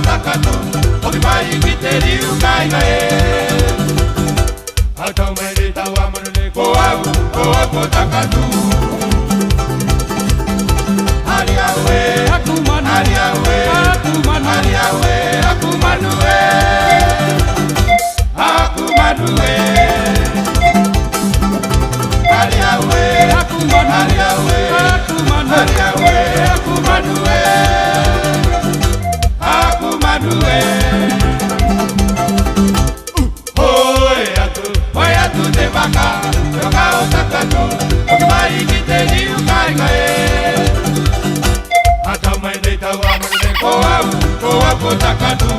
takatu Oki mai kiteri ukai gae Atau mai de tawa manune ko au takatu Ariawe aku manu Ariawe aku manu Ariawe aku manue Aku manue Ariawe aku manu Ariawe aku manu Ariawe aku manue Aku manue Oi atu de baka Yoka o takatu Oki mai kiteri ukai gae Atau mai de tawa manune ko au takatu